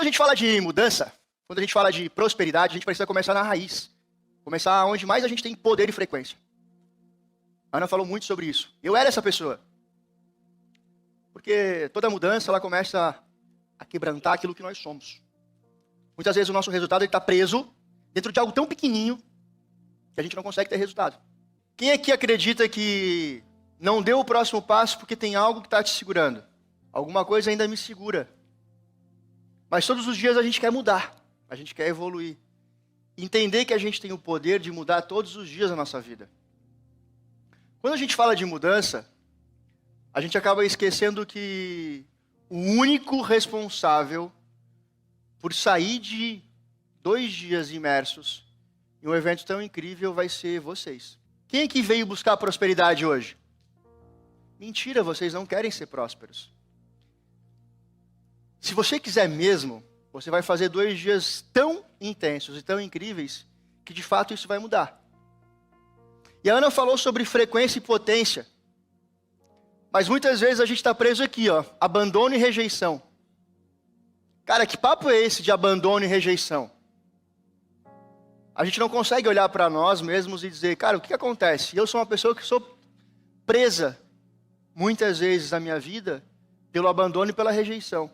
a gente fala de mudança, quando a gente fala de prosperidade, a gente precisa começar na raiz. Começar onde mais a gente tem poder e frequência. A Ana falou muito sobre isso. Eu era essa pessoa. Porque toda mudança, ela começa a quebrantar aquilo que nós somos. Muitas vezes o nosso resultado está preso dentro de algo tão pequenininho que a gente não consegue ter resultado. Quem aqui acredita que não deu o próximo passo porque tem algo que está te segurando? Alguma coisa ainda me segura. Mas todos os dias a gente quer mudar. A gente quer evoluir. Entender que a gente tem o poder de mudar todos os dias a nossa vida. Quando a gente fala de mudança, a gente acaba esquecendo que o único responsável por sair de 2 dias imersos em um evento tão incrível vai ser vocês. Quem é que veio buscar prosperidade hoje? Mentira, vocês não querem ser prósperos. Se você quiser mesmo, você vai fazer 2 dias tão intensos e tão incríveis que de fato isso vai mudar. E a Ana falou sobre frequência e potência. Mas muitas vezes a gente está preso aqui, ó, abandono e rejeição. Cara, que papo é esse de abandono e rejeição? A gente não consegue olhar para nós mesmos e dizer, cara, o que acontece? Eu sou uma pessoa que sou presa, muitas vezes na minha vida, pelo abandono e pela rejeição.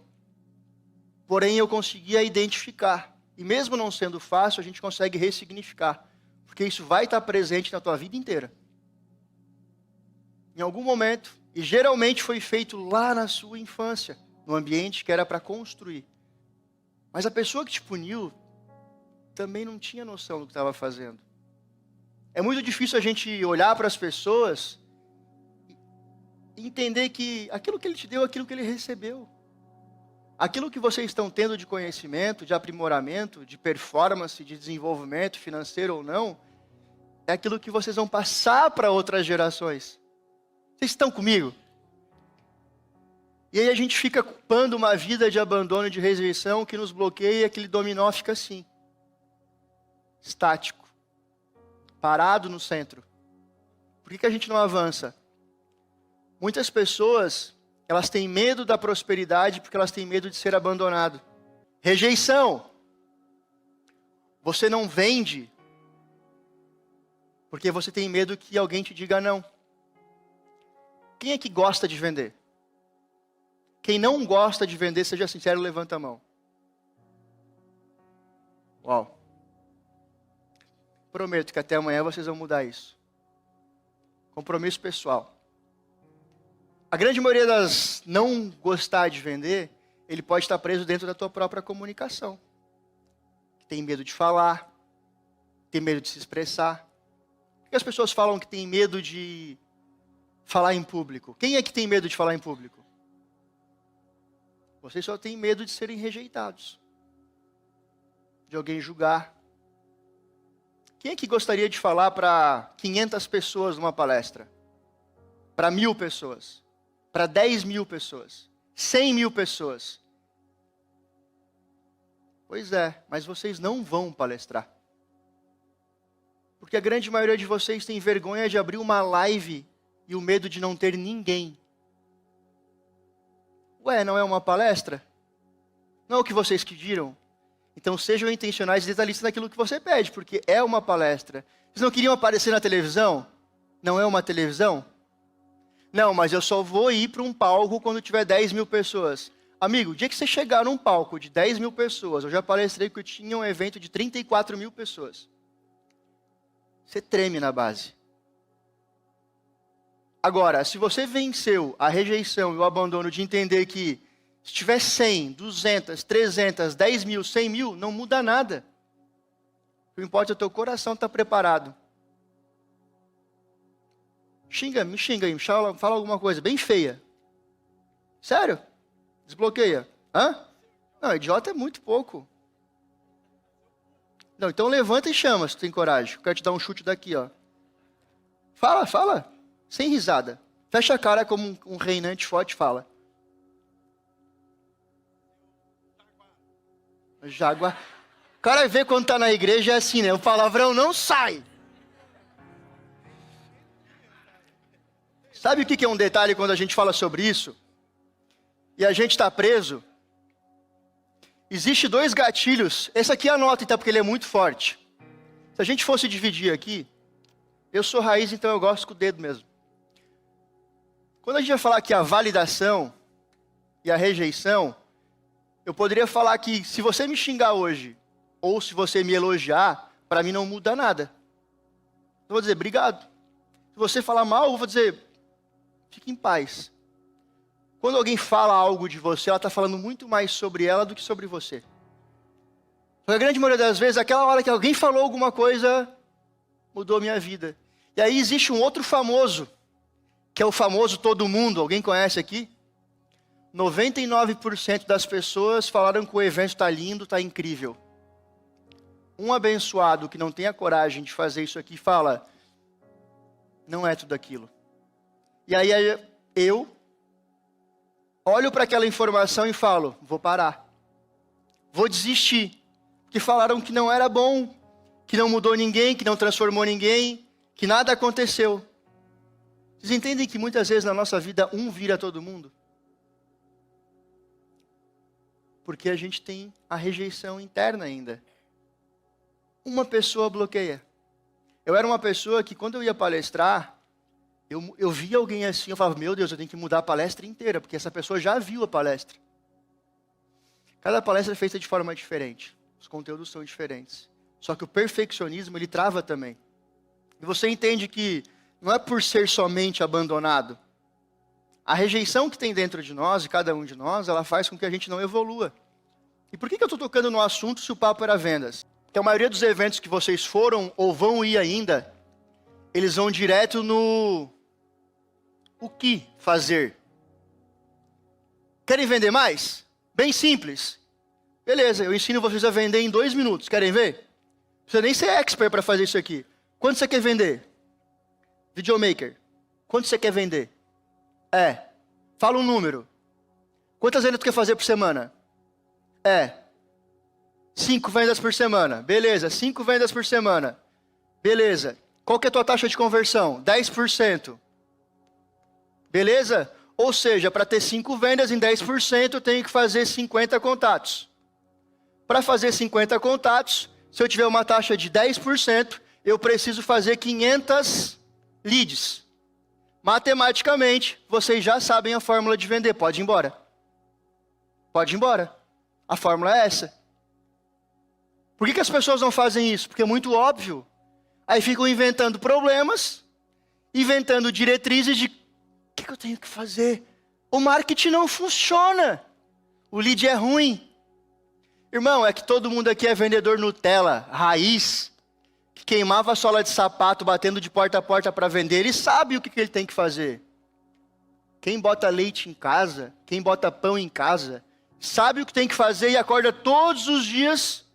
Porém, eu conseguia identificar. E mesmo não sendo fácil, a gente consegue ressignificar. Porque isso vai estar presente na tua vida inteira. Em algum momento, e geralmente foi feito lá na sua infância, no ambiente que era para construir. Mas a pessoa que te puniu também não tinha noção do que estava fazendo. É muito difícil a gente olhar para as pessoas e entender que aquilo que ele te deu é aquilo que ele recebeu. Aquilo que vocês estão tendo de conhecimento, de aprimoramento, de performance, de desenvolvimento financeiro ou não, é aquilo que vocês vão passar para outras gerações. Vocês estão comigo? E aí a gente fica culpando uma vida de abandono e de rejeição que nos bloqueia e aquele dominó fica assim. Estático. Parado no centro. Por que a gente não avança? Muitas pessoas, elas têm medo da prosperidade porque elas têm medo de ser abandonado. Rejeição. Você não vende porque você tem medo que alguém te diga não. Quem é que gosta de vender? Quem não gosta de vender, seja sincero, levanta a mão. Uau. Prometo que até amanhã vocês vão mudar isso. Compromisso pessoal. A grande maioria das não gostar de vender, ele pode estar preso dentro da tua própria comunicação. Tem medo de falar, tem medo de se expressar. Por que as pessoas falam que tem medo de falar em público? Quem é que tem medo de falar em público? Vocês só têm medo de serem rejeitados. De alguém julgar. Quem é que gostaria de falar para 500 pessoas numa palestra? Para 1.000 pessoas? Para 10.000 pessoas? 100.000 pessoas? Pois é, mas vocês não vão palestrar. Porque a grande maioria de vocês tem vergonha de abrir uma live e o medo de não ter ninguém. Ué, não é uma palestra? Não é o que vocês pediram? Então sejam intencionais e detalhistas naquilo que você pede, porque é uma palestra. Vocês não queriam aparecer na televisão? Não é uma televisão? Não, mas eu só vou ir para um palco quando tiver 10.000 pessoas. Amigo, o dia que você chegar num palco de 10.000 pessoas, eu já palestrei que eu tinha um evento de 34.000 pessoas. Você treme na base. Agora, se você venceu a rejeição e o abandono de entender que se tiver 100, 200, 300, 10.000, 100.000, não muda nada. O que importa é o teu coração estar preparado. Me xinga aí, fala alguma coisa bem feia. Sério? Desbloqueia. Hã? Não, idiota é muito pouco. Não, então levanta e chama, se tem coragem. Eu quero te dar um chute daqui, ó. Fala. Sem risada. Fecha a cara como um reinante forte e fala. Jaguar. O cara vê quando tá na igreja é assim, né? O palavrão não sai. Sabe o que é um detalhe quando a gente fala sobre isso? E a gente está preso? Existe 2 gatilhos. Esse aqui anota, então, porque ele é muito forte. Se a gente fosse dividir aqui, eu sou raiz, então eu gosto com o dedo mesmo. Quando a gente vai falar aqui a validação e a rejeição, eu poderia falar que se você me xingar hoje, ou se você me elogiar, para mim não muda nada. Eu vou dizer, obrigado. Se você falar mal, eu vou dizer, fique em paz. Quando alguém fala algo de você, ela está falando muito mais sobre ela do que sobre você. A grande maioria das vezes, aquela hora que alguém falou alguma coisa, mudou a minha vida. E aí existe um outro famoso, que é o famoso todo mundo. Alguém conhece aqui? 99% das pessoas falaram que o evento está lindo, está incrível. Um abençoado que não tem a coragem de fazer isso aqui fala, não é tudo aquilo. E aí eu olho para aquela informação e falo, vou parar. Vou desistir. Porque falaram que não era bom, que não mudou ninguém, que não transformou ninguém, que nada aconteceu. Vocês entendem que muitas vezes na nossa vida um vira todo mundo? Porque a gente tem a rejeição interna ainda. Uma pessoa bloqueia. Eu era uma pessoa que quando eu ia palestrar, eu via alguém assim, eu falava, meu Deus, eu tenho que mudar a palestra inteira, porque essa pessoa já viu a palestra. Cada palestra é feita de forma diferente. Os conteúdos são diferentes. Só que o perfeccionismo, ele trava também. E você entende que não é por ser somente abandonado. A rejeição que tem dentro de nós, de cada um de nós, ela faz com que a gente não evolua. E por que eu estou tocando no assunto se o papo era vendas? Porque a maioria dos eventos que vocês foram ou vão ir ainda, eles vão direto no o que fazer. Querem vender mais? Bem simples. Beleza, eu ensino vocês a vender em 2 minutos. Querem ver? Não precisa nem ser expert para fazer isso aqui. Quanto você quer vender? Videomaker. Quanto você quer vender? Fala um número. Quantas vendas tu quer fazer por semana? 5 vendas por semana. Beleza, 5 vendas por semana. Beleza. Qual que é a tua taxa de conversão? 10%. Beleza? Ou seja, para ter 5 vendas em 10%, eu tenho que fazer 50 contatos. Para fazer 50 contatos, se eu tiver uma taxa de 10%, eu preciso fazer 500 leads. Matematicamente, vocês já sabem a fórmula de vender. Pode ir embora. Pode ir embora. A fórmula é essa. Por que as pessoas não fazem isso? Porque é muito óbvio. Aí ficam inventando problemas, inventando diretrizes de o que eu tenho que fazer. O marketing não funciona. O lead é ruim. Irmão, é que todo mundo aqui é vendedor Nutella, raiz, que queimava a sola de sapato batendo de porta a porta para vender. Ele sabe o que ele tem que fazer. Quem bota leite em casa, quem bota pão em casa, sabe o que tem que fazer e acorda todos os dias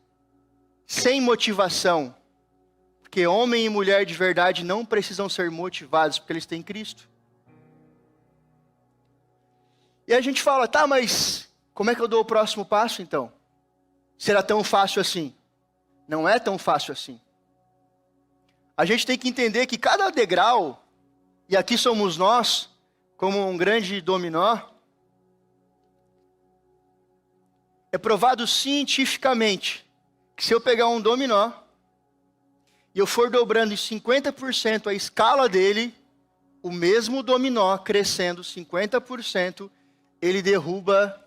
sem motivação. Porque homem e mulher de verdade não precisam ser motivados, porque eles têm Cristo. E a gente fala, tá, mas como é que eu dou o próximo passo então? Será tão fácil assim? Não é tão fácil assim. A gente tem que entender que cada degrau, e aqui somos nós, como um grande dominó, é provado cientificamente que se eu pegar um dominó e eu for dobrando em 50% a escala dele, o mesmo dominó crescendo 50%, ele derruba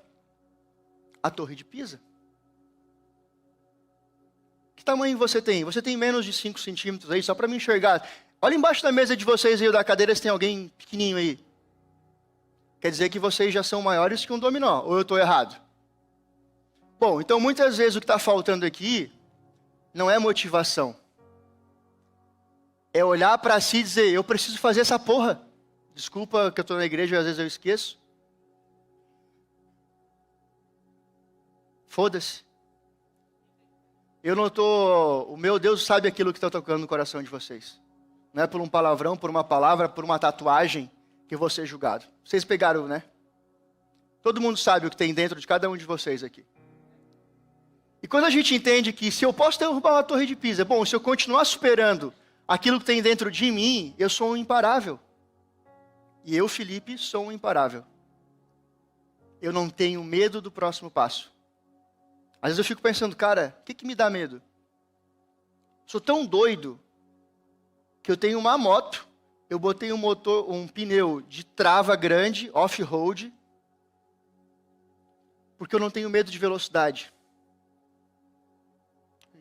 a Torre de Pisa. Que tamanho você tem? Você tem menos de 5 centímetros aí, só para me enxergar. Olha embaixo da mesa de vocês aí, ou da cadeira, se tem alguém pequenininho aí. Quer dizer que vocês já são maiores que um dominó, ou eu estou errado? Bom, então muitas vezes o que está faltando aqui não é motivação. É olhar para si e dizer, eu preciso fazer essa porra. Desculpa que eu estou na igreja e às vezes eu esqueço. Foda-se. Eu não estou... O meu Deus sabe aquilo que está tocando no coração de vocês. Não é por um palavrão, por uma palavra, por uma tatuagem que eu vou ser julgado. Vocês pegaram, né? Todo mundo sabe o que tem dentro de cada um de vocês aqui. E quando a gente entende que se eu posso derrubar uma Torre de Pisa, bom, se eu continuar superando aquilo que tem dentro de mim, eu sou um imparável. E eu, Felipe, sou um imparável. Eu não tenho medo do próximo passo. Às vezes eu fico pensando, cara, o que me dá medo? Sou tão doido que eu tenho uma moto, eu botei um pneu de trava grande, off-road, porque eu não tenho medo de velocidade.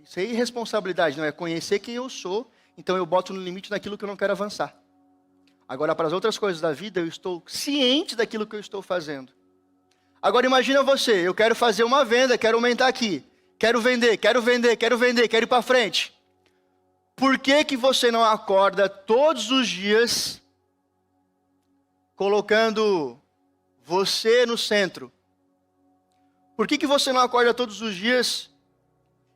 Isso é irresponsabilidade, não é conhecer quem eu sou, então eu boto no limite naquilo que eu não quero avançar. Agora, para as outras coisas da vida, eu estou ciente daquilo que eu estou fazendo. Agora, imagina você, eu quero fazer uma venda, quero aumentar aqui, quero vender, quero ir para frente. Por que você não acorda todos os dias colocando você no centro? Por que você não acorda todos os dias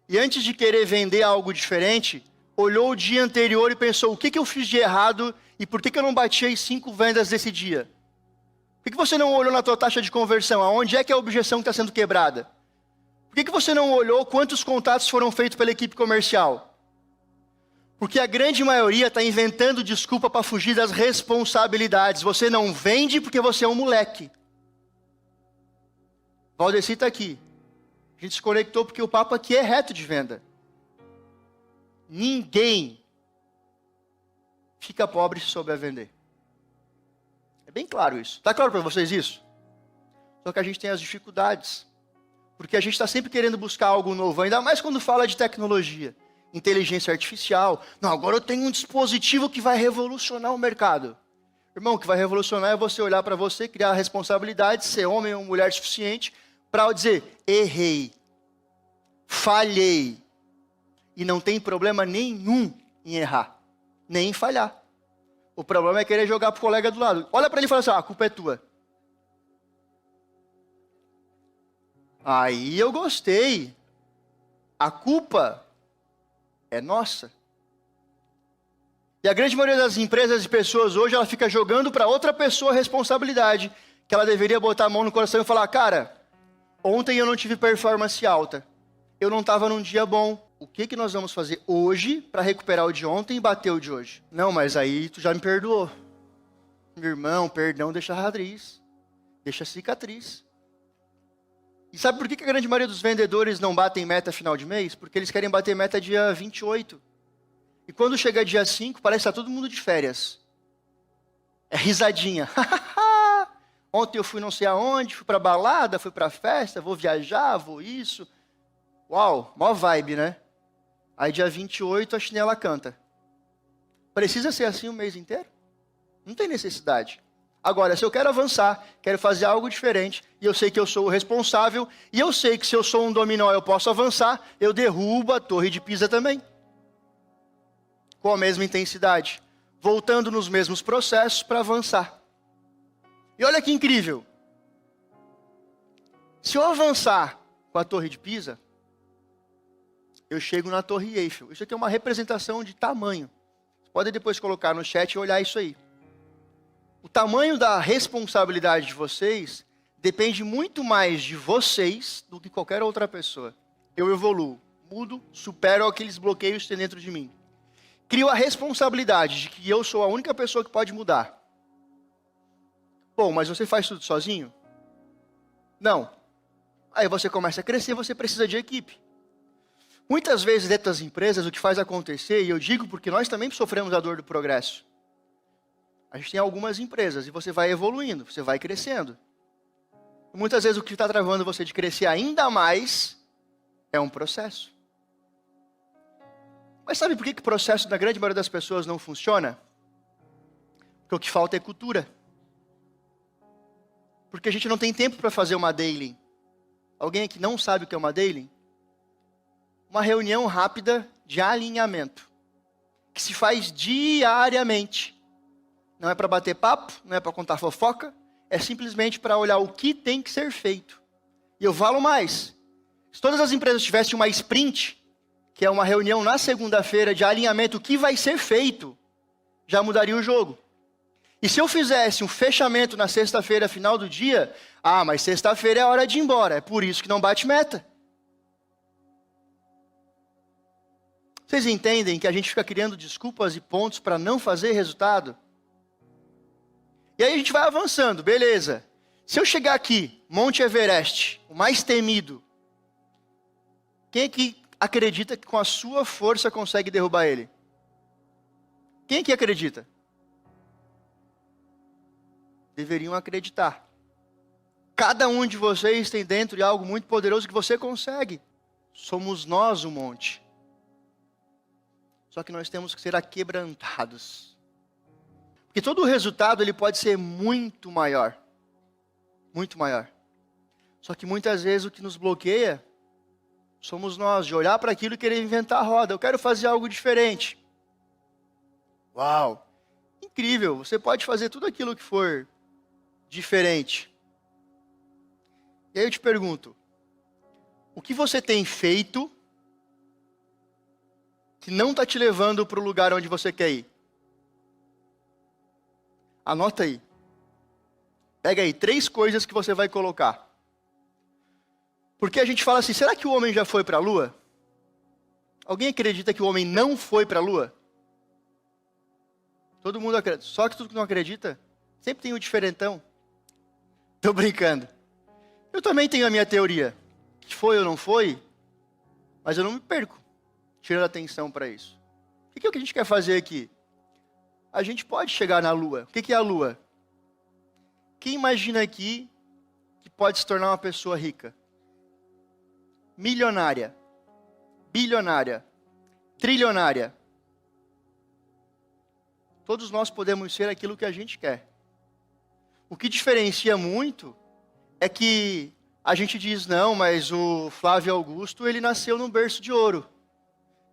e antes de querer vender algo diferente, olhou o dia anterior e pensou, o que eu fiz de errado e por que eu não bati as 5 vendas desse dia? Por que você não olhou na tua taxa de conversão? Aonde é que é a objeção que está sendo quebrada? Por que você não olhou quantos contatos foram feitos pela equipe comercial? Porque a grande maioria está inventando desculpa para fugir das responsabilidades. Você não vende porque você é um moleque. Valdeci está aqui. A gente se conectou porque o papo aqui é reto de venda. Ninguém fica pobre se souber vender. É bem claro isso. Está claro para vocês isso? Só que a gente tem as dificuldades. Porque a gente está sempre querendo buscar algo novo. Ainda mais quando fala de tecnologia. Inteligência artificial. Não, agora eu tenho um dispositivo que vai revolucionar o mercado. Irmão, o que vai revolucionar é você olhar para você, criar a responsabilidade, ser homem ou mulher suficiente para dizer, errei, falhei. E não tem problema nenhum em errar, nem em falhar. O problema é querer jogar para o colega do lado. Olha para ele e fala assim, a culpa é tua. Aí eu gostei. A culpa é nossa. E a grande maioria das empresas e pessoas hoje, ela fica jogando para outra pessoa a responsabilidade, que ela deveria botar a mão no coração e falar, cara, ontem eu não tive performance alta, eu não estava num dia bom, o que nós vamos fazer hoje para recuperar o de ontem e bater o de hoje? Não, mas aí tu já me perdoou. Meu irmão, perdão deixa raiz, deixa cicatriz. E sabe por que a grande maioria dos vendedores não batem meta final de mês? Porque eles querem bater meta dia 28. E quando chega dia 5, parece que está todo mundo de férias. É risadinha. Ontem eu fui não sei aonde, fui para balada, fui para festa, vou viajar, vou isso. Uau, mó vibe, né? Aí dia 28 a chinela canta. Precisa ser assim o mês inteiro? Não tem necessidade. Agora, se eu quero avançar, quero fazer algo diferente, e eu sei que eu sou o responsável, e eu sei que se eu sou um dominó eu posso avançar, eu derrubo a Torre de Pisa também. Com a mesma intensidade. Voltando nos mesmos processos para avançar. E olha que incrível. Se eu avançar com a Torre de Pisa, eu chego na Torre Eiffel. Isso aqui é uma representação de tamanho. Você pode depois colocar no chat e olhar isso aí. O tamanho da responsabilidade de vocês depende muito mais de vocês do que qualquer outra pessoa. Eu evoluo, mudo, supero aqueles bloqueios que tem dentro de mim. Crio a responsabilidade de que eu sou a única pessoa que pode mudar. Bom, mas você faz tudo sozinho? Não. Aí você começa a crescer, você precisa de equipe. Muitas vezes dentro das empresas o que faz acontecer, e eu digo porque nós também sofremos a dor do progresso. A gente tem algumas empresas e você vai evoluindo, você vai crescendo. Muitas vezes o que está travando você de crescer ainda mais é um processo. Mas sabe por que o processo da grande maioria das pessoas não funciona? Porque o que falta é cultura. Porque a gente não tem tempo para fazer uma daily. Alguém aqui não sabe o que é uma daily? Uma reunião rápida de alinhamento. Que se faz diariamente. Não é para bater papo, não é para contar fofoca, é simplesmente para olhar o que tem que ser feito. E eu falo mais, se todas as empresas tivessem uma sprint, que é uma reunião na segunda-feira de alinhamento, o que vai ser feito, já mudaria o jogo. E se eu fizesse um fechamento na sexta-feira, final do dia, mas sexta-feira é a hora de ir embora, é por isso que não bate meta. Vocês entendem que a gente fica criando desculpas e pontos para não fazer resultado? E aí a gente vai avançando, beleza. Se eu chegar aqui, Monte Everest, o mais temido, Quem aqui acredita que com a sua força consegue derrubar ele? Quem aqui acredita? Deveriam acreditar. Cada um de vocês tem dentro de algo muito poderoso que você consegue. Somos nós o monte. Só que nós temos que ser aquebrantados. Porque todo o resultado ele pode ser muito maior. Muito maior. Só que muitas vezes o que nos bloqueia somos nós, de olhar para aquilo e querer inventar a roda. Eu quero fazer algo diferente. Uau! Incrível, você pode fazer tudo aquilo que for diferente. E aí eu te pergunto, o que você tem feito que não está te levando para o lugar onde você quer ir? Anota aí. Pega aí 3 coisas que você vai colocar. Porque a gente fala assim, será que o homem já foi para a lua? Alguém acredita que o homem não foi para a lua? Todo mundo acredita. Só que tudo que não acredita, sempre tem um diferentão. Tô brincando. Eu também tenho a minha teoria. Que foi ou não foi, mas eu não me perco tirando atenção para isso. O que é o que a gente quer fazer aqui? A gente pode chegar na lua. O que é a lua? Quem imagina aqui que pode se tornar uma pessoa rica? Milionária, bilionária, trilionária. Todos nós podemos ser aquilo que a gente quer. O que diferencia muito é que a gente diz, não, mas o Flávio Augusto, ele nasceu num berço de ouro.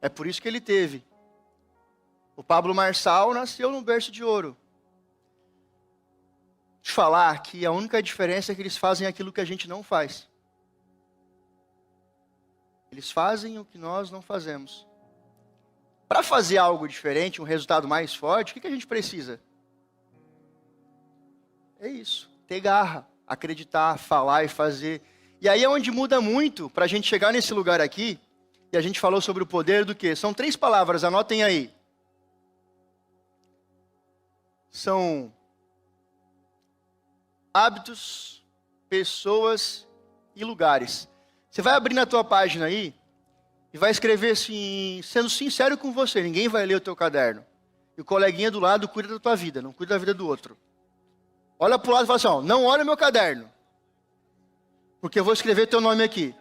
É por isso que ele teve. O Pablo Marçal nasceu num berço de ouro. Deixa eu falar que a única diferença é que eles fazem aquilo que a gente não faz. Eles fazem o que nós não fazemos. Para fazer algo diferente, um resultado mais forte, o que a gente precisa? É isso, ter garra, acreditar, falar e fazer. E aí é onde muda muito para a gente chegar nesse lugar aqui. E a gente falou sobre o poder do quê? São 3 palavras, anotem aí. São hábitos, pessoas e lugares. Você vai abrir na tua página aí e vai escrever assim, sendo sincero com você, ninguém vai ler o teu caderno. E o coleguinha do lado cuida da tua vida, não cuida da vida do outro. Olha para o lado e fala assim, ó, não olha meu caderno, porque eu vou escrever teu nome aqui.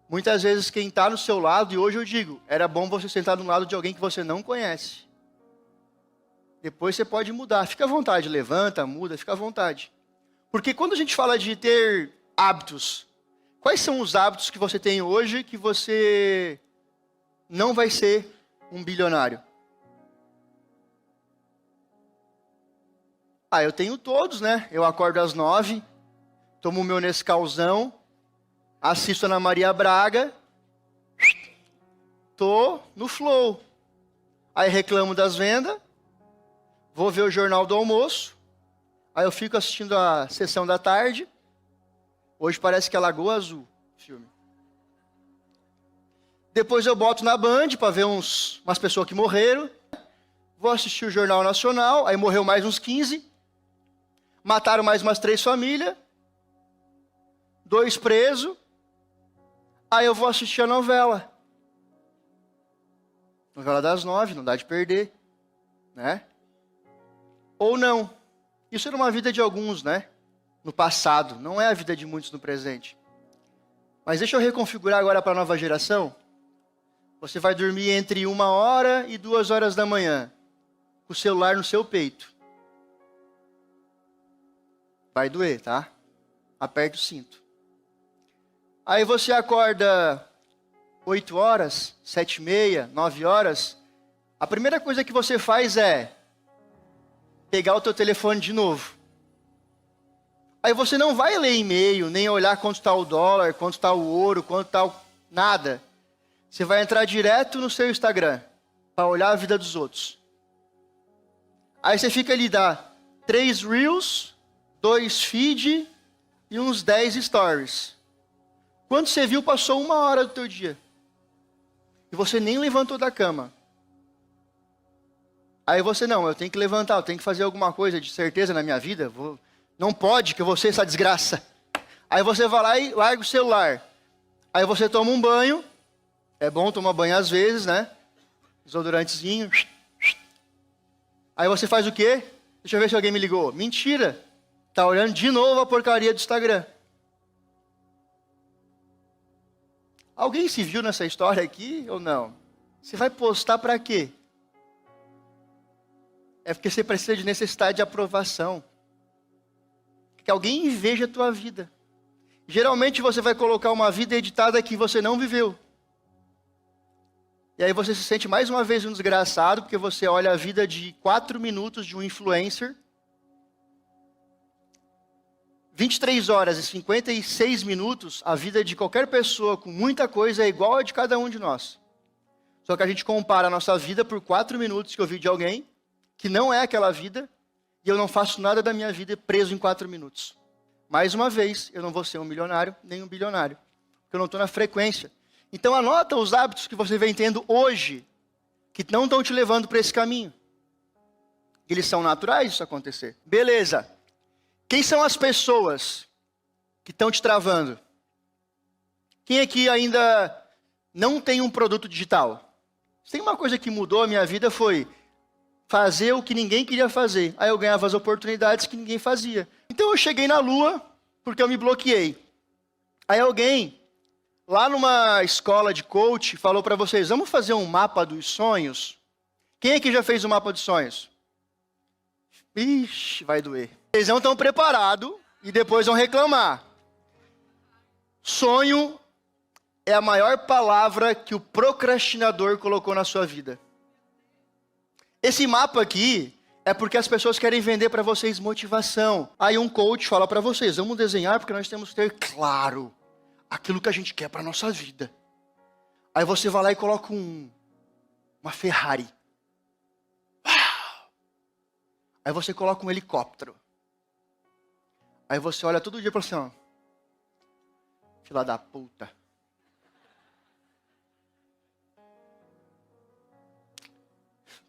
Muitas vezes quem está no seu lado, e hoje eu digo, era bom você sentar do lado de alguém que você não conhece. Depois você pode mudar, fica à vontade, levanta, muda, fica à vontade. Porque quando a gente fala de ter hábitos, quais são os hábitos que você tem hoje que você não vai ser um bilionário? Eu tenho todos, né? Eu acordo às 9, tomo o meu Nescauzão, assisto a Ana Maria Braga, tô no flow. Aí reclamo das vendas, vou ver o Jornal do Almoço, aí eu fico assistindo a sessão da tarde. Hoje parece que é Lagoa Azul, filme. Depois eu boto na Band para ver umas pessoas que morreram. Vou assistir o Jornal Nacional, aí morreu mais uns 15. Mataram mais umas 3 famílias. 2 presos. Aí eu vou assistir a novela. Novela das 9, não dá de perder. Né? Ou não. Isso era uma vida de alguns, né? No passado. Não é a vida de muitos no presente. Mas deixa eu reconfigurar agora para a nova geração. Você vai dormir entre 1h e 2h da manhã. Com o celular no seu peito. Vai doer, tá? Aperte o cinto. Aí você acorda 8h, 7h30, 9h. A primeira coisa que você faz é pegar o teu telefone de novo. Aí você não vai ler e-mail, nem olhar quanto está o dólar, quanto está o ouro, quanto está nada. Você vai entrar direto no seu Instagram para olhar a vida dos outros. Aí você fica ali, dá 3 Reels, 2 Feed e uns 10 Stories. Quando você viu, passou 1h do teu dia. E você nem levantou da cama. Aí você, não, eu tenho que levantar, eu tenho que fazer alguma coisa de certeza na minha vida. Não pode que eu vou ser essa desgraça. Aí você vai lá e larga o celular. Aí você toma um banho. É bom tomar banho às vezes, né? Desodorantezinho. Aí você faz o quê? Deixa eu ver se alguém me ligou. Mentira. Tá olhando de novo a porcaria do Instagram. Alguém se viu nessa história aqui ou não? Você vai postar para quê? É porque você precisa de necessidade de aprovação. Que alguém veja a tua vida. Geralmente você vai colocar uma vida editada que você não viveu. E aí você se sente mais uma vez um desgraçado, porque você olha a vida de 4 minutos de um influencer. 23 horas e 56 minutos, a vida de qualquer pessoa com muita coisa é igual a de cada um de nós. Só que a gente compara a nossa vida por 4 minutos que eu vi de alguém, que não é aquela vida, e eu não faço nada da minha vida preso em 4 minutos. Mais uma vez, eu não vou ser um milionário, nem um bilionário, porque eu não estou na frequência. Então anota os hábitos que você vem tendo hoje, que não estão te levando para esse caminho. Eles são naturais isso acontecer. Beleza. Quem são as pessoas que estão te travando? Quem aqui ainda não tem um produto digital? Se tem uma coisa que mudou a minha vida foi fazer o que ninguém queria fazer. Aí eu ganhava as oportunidades que ninguém fazia. Então eu cheguei na Lua porque eu me bloqueei. Aí alguém, lá numa escola de coach, falou para vocês, vamos fazer um mapa dos sonhos? Quem aqui já fez um mapa dos sonhos? Ixi, vai doer. Vocês não estão preparados e depois vão reclamar. Sonho é a maior palavra que o procrastinador colocou na sua vida. Esse mapa aqui é porque as pessoas querem vender para vocês motivação. Aí um coach fala para vocês, vamos desenhar porque nós temos que ter claro aquilo que a gente quer para a nossa vida. Aí você vai lá e coloca uma Ferrari. Uau! Aí você coloca um helicóptero. Aí você olha todo dia e fala assim, ó, filha da puta.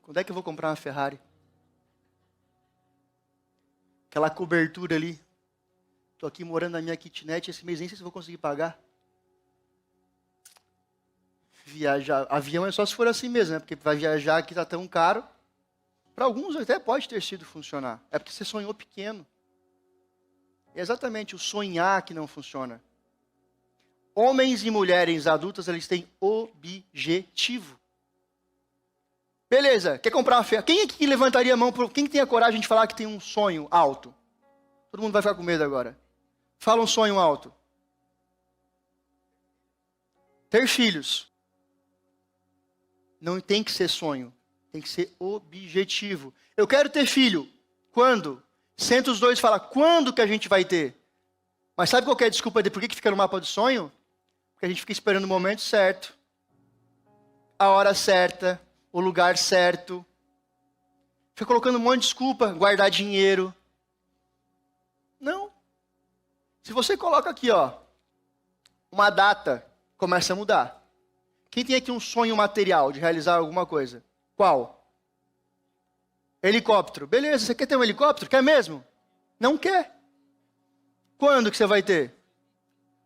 Quando é que eu vou comprar uma Ferrari? Aquela cobertura ali. Estou aqui morando na minha kitnet, esse mês nem sei se eu vou conseguir pagar. Viajar, avião é só se for assim mesmo, né? Porque vai viajar aqui está tão caro. Para alguns até pode ter sido funcionar. É porque você sonhou pequeno. É exatamente o sonhar que não funciona. Homens e mulheres adultas, eles têm objetivo. Beleza, quer comprar uma Ferrari? Quem aqui levantaria a mão? Quem tem a coragem de falar que tem um sonho alto? Todo mundo vai ficar com medo agora. Fala um sonho alto. Ter filhos. Não tem que ser sonho. Tem que ser objetivo. Eu quero ter filho. Quando? Senta os dois e fala, quando que a gente vai ter? Mas sabe qual que é a desculpa de por que fica no mapa do sonho? Porque a gente fica esperando o momento certo. A hora certa. O lugar certo. Fica colocando um monte de desculpa. Guardar dinheiro. Não. Se você coloca aqui, ó, uma data, começa a mudar. Quem tem aqui um sonho material de realizar alguma coisa? Qual? Helicóptero. Beleza, você quer ter um helicóptero? Quer mesmo? Não quer. Quando que você vai ter?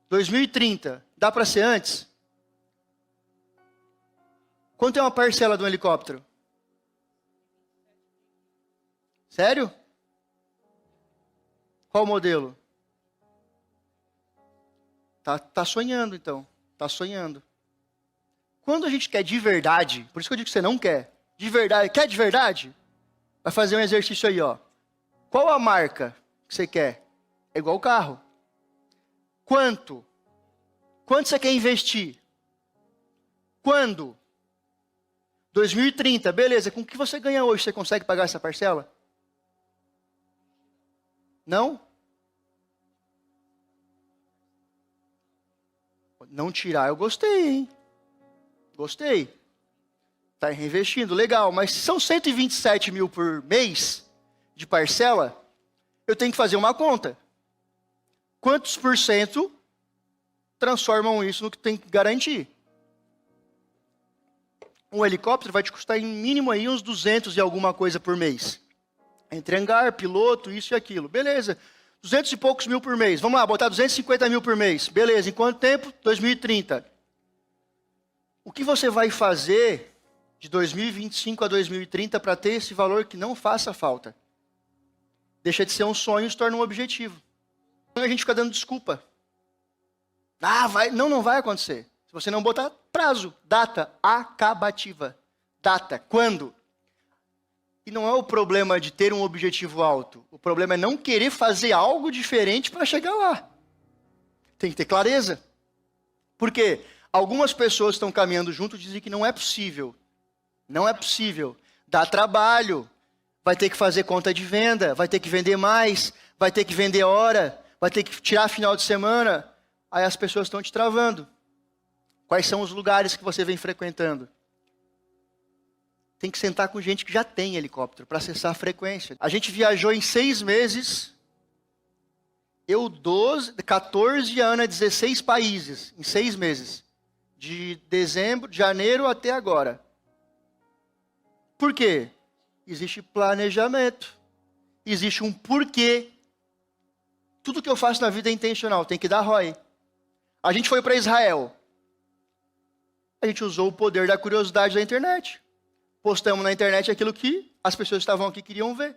2030. Dá para ser antes? Quanto é uma parcela de um helicóptero? Sério? Qual modelo? Tá sonhando então. Tá sonhando. Quando a gente quer de verdade, por isso que eu digo que você não quer. De verdade, quer de verdade? Vai fazer um exercício aí, ó. Qual a marca que você quer? É igual o carro. Quanto? Quanto você quer investir? Quando? 2030, beleza. Com o que você ganha hoje, você consegue pagar essa parcela? Não? Não tirar, eu gostei, hein? Gostei. Está reinvestindo, legal. Mas se são 127 mil por mês de parcela, eu tenho que fazer uma conta. Quantos por cento transformam isso no que tem que garantir? Um helicóptero vai te custar em mínimo aí uns 200 e alguma coisa por mês. Entre hangar, piloto, isso e aquilo. Beleza. 200 e poucos mil por mês. Vamos lá, botar 250 mil por mês. Beleza, em quanto tempo? 2030. O que você vai fazer de 2025 a 2030 para ter esse valor que não faça falta? Deixa de ser um sonho e se torna um objetivo. A gente fica dando desculpa. Não vai acontecer. Se você não botar prazo, data acabativa. Data, quando? E não é o problema de ter um objetivo alto. O problema é não querer fazer algo diferente para chegar lá. Tem que ter clareza. Por quê? Algumas pessoas estão caminhando junto e dizem que não é possível. Não é possível. Dá trabalho. Vai ter que fazer conta de venda. Vai ter que vender mais. Vai ter que vender hora. Vai ter que tirar final de semana. Aí as pessoas estão te travando. Quais são os lugares que você vem frequentando? Tem que sentar com gente que já tem helicóptero para acessar a frequência. A gente viajou em 6 meses. Eu 14 e a Ana 16 países em 6 meses. De janeiro até agora. Por quê? Existe planejamento. Existe um porquê. Tudo que eu faço na vida é intencional. Tem que dar ROI. A gente foi para Israel. A gente usou o poder da curiosidade da internet. Postamos na internet aquilo que as pessoas que estavam aqui queriam ver.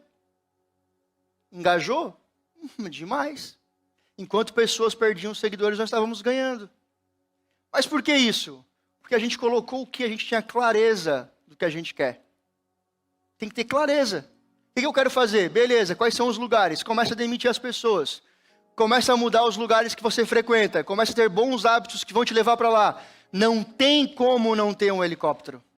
Engajou? Demais. Enquanto pessoas perdiam seguidores, nós estávamos ganhando. Mas por que isso? Porque a gente colocou o que? A gente tinha clareza do que a gente quer. Tem que ter clareza. O que eu quero fazer? Beleza, quais são os lugares? Começa a demitir as pessoas. Começa a mudar os lugares que você frequenta. Começa a ter bons hábitos que vão te levar para lá. Não tem como não ter um helicóptero.